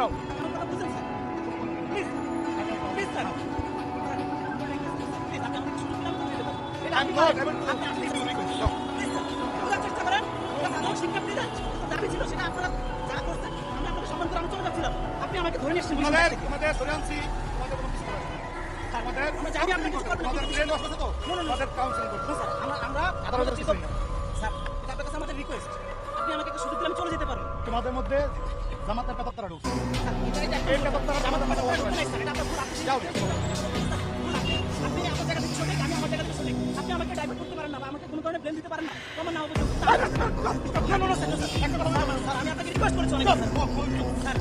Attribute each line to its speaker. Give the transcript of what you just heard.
Speaker 1: করাও।
Speaker 2: আমার কথা বুঝছেন sir? Please please sir, please আপনি আমাকে সুযোগ দিলে আমি চলে যেতে পারবো। এটা
Speaker 1: I'm
Speaker 2: আমি
Speaker 1: not
Speaker 2: পারি।
Speaker 1: able to
Speaker 2: আপনি
Speaker 1: give
Speaker 2: please
Speaker 1: you request. No.
Speaker 2: Sir বোঝার চেষ্টা করেন। এটা আমার শিক্ষা প্লিজ দাবি ছিল সেটা আপনারা যা করছেন আমি আপনাকে সম্মান করে আমি চলে যাচ্ছিলাম। আপনি আমাকে ধরে নিয়ে এসেছেন বিশ মিনিট থেকে।
Speaker 1: তোমাদের ধরে আনছি, তোমাদের কোনো কিছু করার নেই। আমাদের
Speaker 2: আমরা জানি আপনি কিছু করবেন না,
Speaker 1: আমাদের
Speaker 2: কিন্তু
Speaker 1: ব্রেন ওয়াশ আছে তো, আমাদের কাউন্সিলিং করতে
Speaker 2: না, স্যার আমরা
Speaker 1: আদালতের
Speaker 2: আপনার
Speaker 1: কিছু নেই।
Speaker 2: স্যার এটা আপনার কাছে আমাদের রিকোয়েস্ট। আপনি আমাকে একটা সুযোগ দিলে আমি চলে যেতে পারবো।
Speaker 1: তোমাদের মধ্যে জামাতের পেতার তারা ঢুকছে।
Speaker 2: স্যার, এটা
Speaker 1: এই পেতার তারা
Speaker 2: আমার
Speaker 1: আমাদের
Speaker 2: কথা
Speaker 1: মধ্যে
Speaker 2: বলতে নাই, স্যার, এটা আপনার ভুল। আপনি
Speaker 1: যাও।
Speaker 2: আপনি আপনার জায়গা থেকে সঠিক, আমি আমার জায়গা থেকে সঠিক। আপনি আমাকে ডাইভার্ট করতে পারেন না বা আমাকে কোনো ধরনের ব্লেম দিতে পারেন না। আমার নাম অবশ্যই স্যার, আমি আপনাকে রিকোয়েস্ট করেছি অনেক, স্যার।